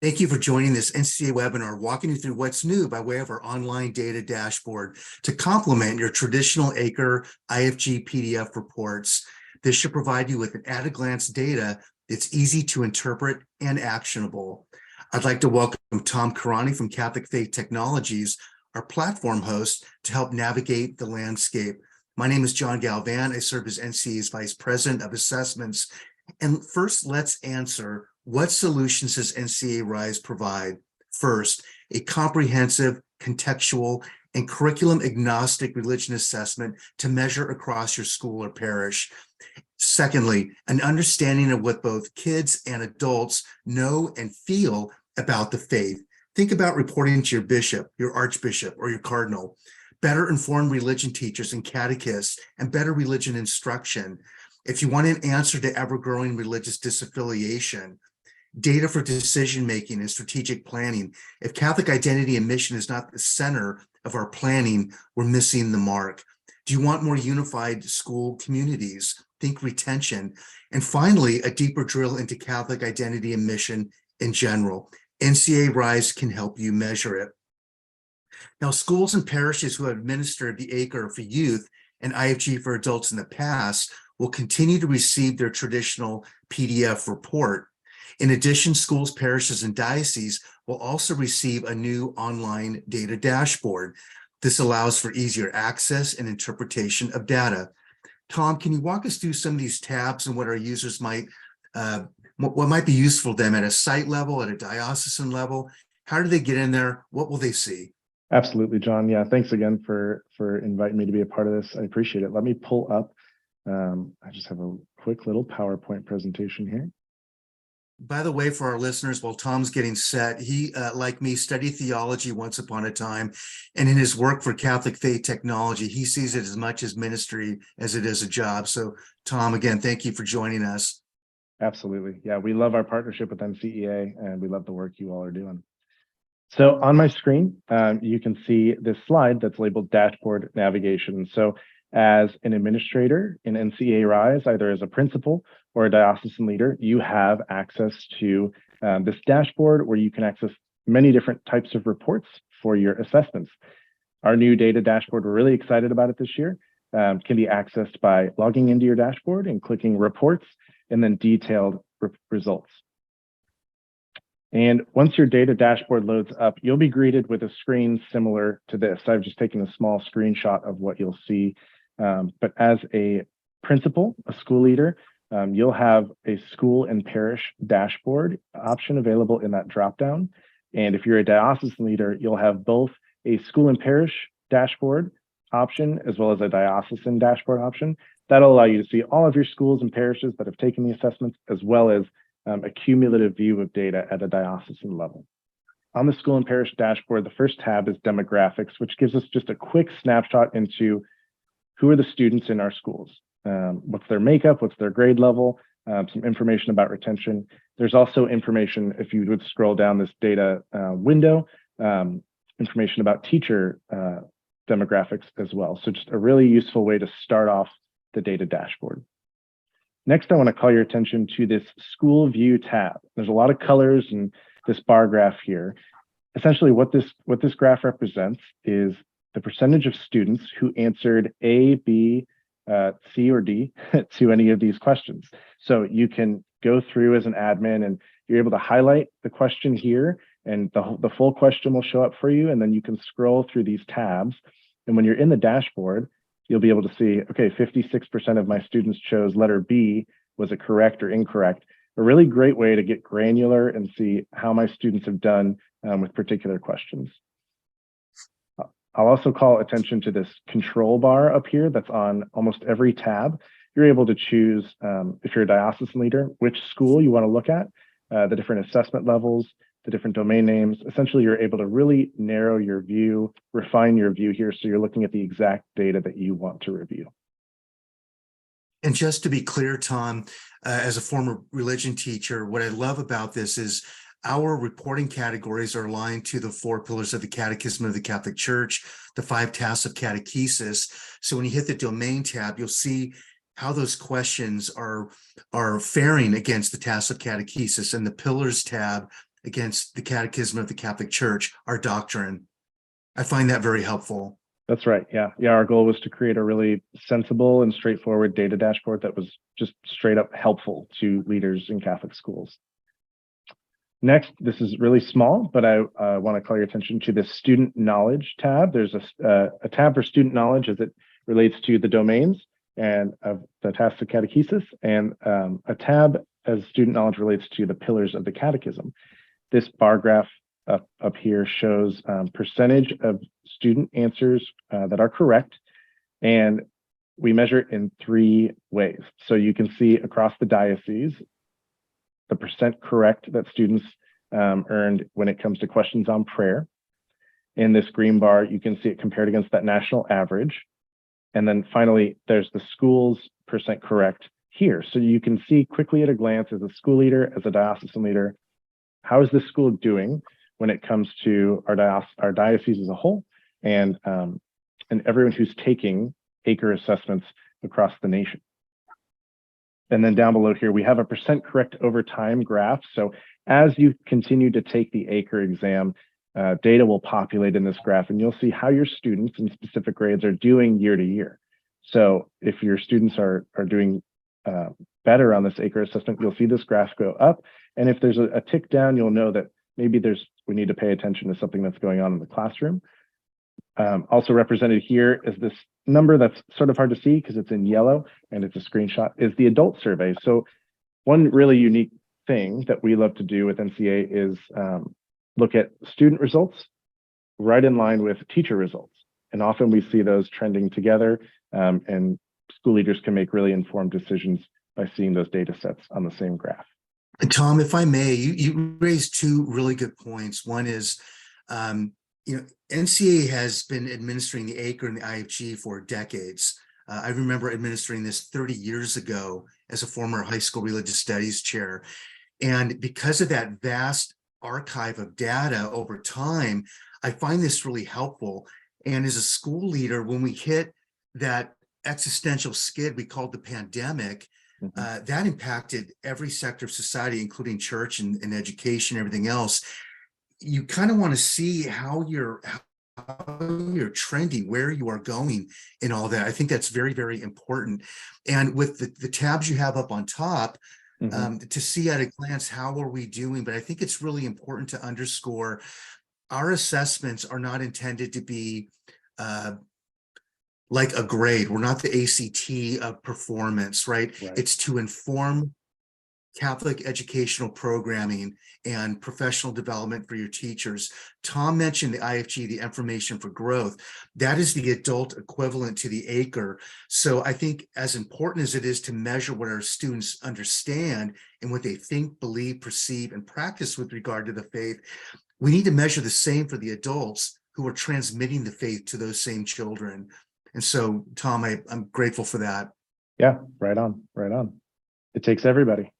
Thank you for joining this NCEA webinar, walking you through what's new by way of our online data dashboard to complement your traditional ACRE IFG PDF reports. This should provide you with an at-a-glance data that's easy to interpret and actionable. I'd like to welcome Tom Karani from Catholic Faith Technologies, our platform host, to help navigate the landscape. My name is John Galvan. I serve as NCEA's Vice President of Assessments. And first, let's answer, what solutions does NCEA Rise provide? First, a comprehensive, contextual, and curriculum-agnostic religion assessment to measure across your school or parish. Secondly, an understanding of what both kids and adults know and feel about the faith. Think about reporting to your bishop, your archbishop, or your cardinal. Better informed religion teachers and catechists, and better religion instruction. If you want an answer to ever-growing religious disaffiliation, data for decision-making and strategic planning. If Catholic identity and mission is not the center of our planning, we're missing the mark. Do you want more unified school communities? Think retention. And finally, a deeper drill into Catholic identity and mission in general. NCEA Rise can help you measure it. Now, schools and parishes who have administered the ACRE for youth and IFG for adults in the past will continue to receive their traditional PDF report. In addition, schools, parishes, and dioceses will also receive a new online data dashboard. This allows for easier access and interpretation of data. Tom, can you walk us through some of these tabs and what our users might, what might be useful to them at a site level, at a diocesan level? How do they get in there? What will they see? Absolutely, John. Yeah, thanks again for inviting me to be a part of this. I appreciate it. Let me pull up. I just have a quick little PowerPoint presentation here. By the way, for our listeners, while Tom's getting set, he, like me, studied theology once upon a time. And in his work for Catholic Faith Technology, he sees it as much as ministry as it is a job. So, Tom, again, thank you for joining us. Absolutely. Yeah, we love our partnership with NCEA, and we love the work you all are doing. So on my screen, you can see this slide that's labeled Dashboard Navigation. So as an administrator in NCEA Rise, either as a principal or a diocesan leader, you have access to this dashboard where you can access many different types of reports for your assessments. Our new data dashboard, we're really excited about it this year, can be accessed by logging into your dashboard and clicking reports and then detailed results. And once your data dashboard loads up, you'll be greeted with a screen similar to this. I've just taken a small screenshot of what you'll see. But as a principal, a school leader, you'll have a school and parish dashboard option available in that dropdown. And if you're a diocesan leader, you'll have both a school and parish dashboard option as well as a diocesan dashboard option. That'll allow you to see all of your schools and parishes that have taken the assessments, as well as a cumulative view of data at a diocesan level. On the school and parish dashboard, the first tab is demographics, which gives us just a quick snapshot into who are the students in our schools. What's their makeup, what's their grade level, some information about retention. There's also information, if you would scroll down this data window, information about teacher demographics as well. So just a really useful way to start off the data dashboard. Next, I want to call your attention to this school view tab. There's a lot of colors in this bar graph here. Essentially, what this graph represents is the percentage of students who answered A, B, C, or D to any of these questions. So you can go through as an admin and you're able to highlight the question here, and the full question will show up for you, and then you can scroll through these tabs. And when you're in the dashboard, you'll be able to see, okay, 56% of my students chose letter B. Was it correct or incorrect? A really great way to get granular and see how my students have done with particular questions. I'll also call attention to this control bar up here that's on almost every tab. You're able to choose, if you're a diocesan leader, which school you want to look at, the different assessment levels, the different domain names. Essentially, you're able to really narrow your view, refine your view here, so you're looking at the exact data that you want to review. And just to be clear, Tom, as a former religion teacher, what I love about this is our reporting categories are aligned to the 4 pillars of the Catechism of the Catholic Church, the 5 tasks of catechesis. So when you hit the domain tab, you'll see how those questions are faring against the tasks of catechesis. And the pillars tab against the Catechism of the Catholic Church, our doctrine. I find that very helpful. That's right. Yeah. Our goal was to create a really sensible and straightforward data dashboard that was just straight up helpful to leaders in Catholic schools. Next, this is really small, but I want to call your attention to the student knowledge tab. There's a tab for student knowledge as it relates to the domains and of the tasks of catechesis, and a tab as student knowledge relates to the pillars of the catechism. This bar graph up here shows percentage of student answers that are correct, and we measure it in 3 ways. So you can see across the diocese, the percent correct that students earned when it comes to questions on prayer. In this green bar, you can see it compared against that national average. And then finally, there's the school's percent correct here. So you can see quickly at a glance as a school leader, as a diocesan leader, how is this school doing when it comes to our diocese as a whole, and everyone who's taking ACRE assessments across the nation. And then down below here, we have a percent correct over time graph. So as you continue to take the ACRE exam, data will populate in this graph, and you'll see how your students in specific grades are doing year to year. So if your students are doing better on this ACRE assessment, you'll see this graph go up. And if there's a tick down, you'll know that maybe we need to pay attention to something that's going on in the classroom. Also represented here is this number that's sort of hard to see because it's in yellow and it's a screenshot, is the adult survey. So one really unique thing that we love to do with NCEA is look at student results right in line with teacher results. And often we see those trending together, and school leaders can make really informed decisions by seeing those data sets on the same graph. Tom, if I may, you raised 2 really good points. One is, NCEA has been administering the ACRE and the IFG for decades. I remember administering this 30 years ago as a former high school religious studies chair. And because of that vast archive of data over time, I find this really helpful. And as a school leader, when we hit that existential skid we called the pandemic, that impacted every sector of society, including church and education, everything else. You kind of want to see how you're trending, where you are going in all that. I think that's very, very important. And with the tabs you have up on top, to see at a glance, how are we doing? But I think it's really important to underscore our assessments are not intended to be like a grade. We're not the ACT of performance, right? It's to inform Catholic educational programming and professional development for your teachers. Tom mentioned the IFG, the information for growth. That is the adult equivalent to the ACRE. So I think as important as it is to measure what our students understand and what they think, believe, perceive, and practice with regard to the faith, we need to measure the same for the adults who are transmitting the faith to those same children. And so, Tom, I'm grateful for that. Yeah, right on, right on. It takes everybody.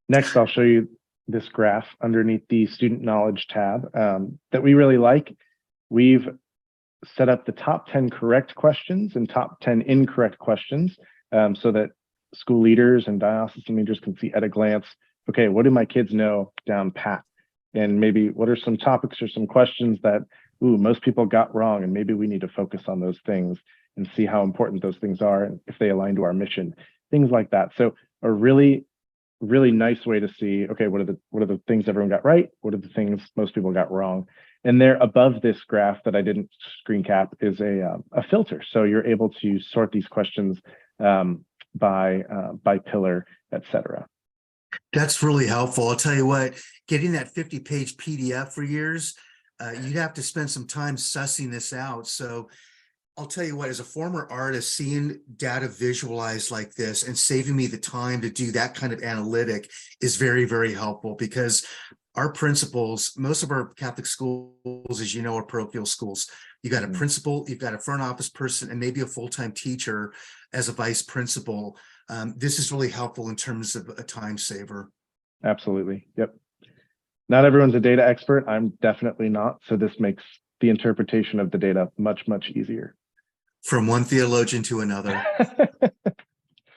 Next, I'll show you this graph underneath the student knowledge tab that we really like. We've set up the top 10 correct questions and top 10 incorrect questions so that school leaders and diocesan leaders can see at a glance, okay, what do my kids know down pat? And maybe what are some topics or some questions that, most people got wrong, and maybe we need to focus on those things and see how important those things are and if they align to our mission, things like that. So a really nice way to see, okay, what are the things everyone got right? What are the things most people got wrong? And there above this graph that I didn't screen cap is a filter. So you're able to sort these questions by pillar, et cetera. That's really helpful. I'll tell you what, getting that 50-page PDF for years, you'd have to spend some time sussing this out. So I'll tell you what, as a former artist, seeing data visualized like this and saving me the time to do that kind of analytic is very, very helpful, because our principals, most of our Catholic schools, as you know, are parochial schools. You got a principal, you've got a front office person, and maybe a full-time teacher as a vice principal. This is really helpful in terms of a time saver. Absolutely. Yep. Not everyone's a data expert. I'm definitely not. So this makes the interpretation of the data much, much easier. From one theologian to another.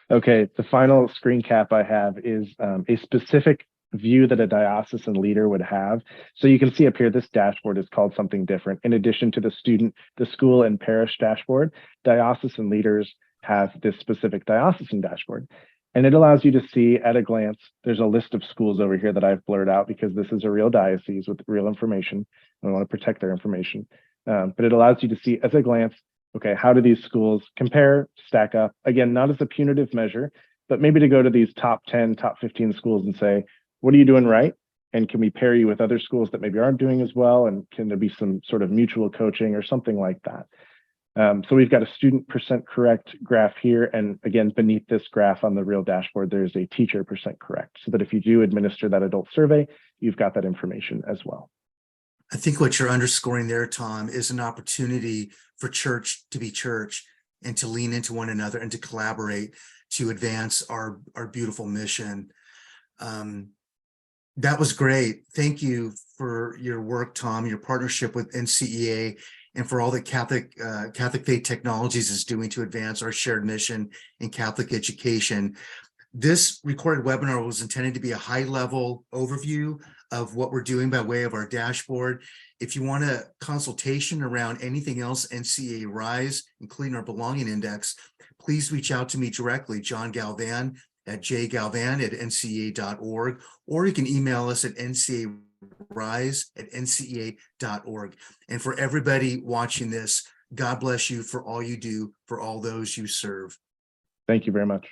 Okay, the final screen cap I have is a specific view that a diocesan leader would have. So you can see up here, this dashboard is called something different. In addition to the student, the school and parish dashboard, diocesan leaders have this specific diocesan dashboard. And it allows you to see at a glance, there's a list of schools over here that I've blurred out because this is a real diocese with real information. I want to protect their information. But it allows you to see at a glance, okay, how do these schools compare, stack up? Again, not as a punitive measure, but maybe to go to these top 10, top 15 schools and say, what are you doing right? And can we pair you with other schools that maybe aren't doing as well? And can there be some sort of mutual coaching or something like that? So we've got a student percent correct graph here. And again, beneath this graph on the real dashboard, there's a teacher percent correct, so that if you do administer that adult survey, you've got that information as well. I think what you're underscoring there, Tom, is an opportunity for church to be church and to lean into one another and to collaborate to advance our beautiful mission. That was great. Thank you for your work, Tom, your partnership with NCEA, and for all that Catholic Faith Technologies is doing to advance our shared mission in Catholic education. This recorded webinar was intended to be a high-level overview of what we're doing by way of our dashboard. If you want a consultation around anything else NCEA Rise, including our Belonging Index, please reach out to me directly, John Galvan at jgalvan@ncea.org, or you can email us at ncearise@ncea.org. And for everybody watching this, God bless you for all you do for all those you serve. Thank you very much.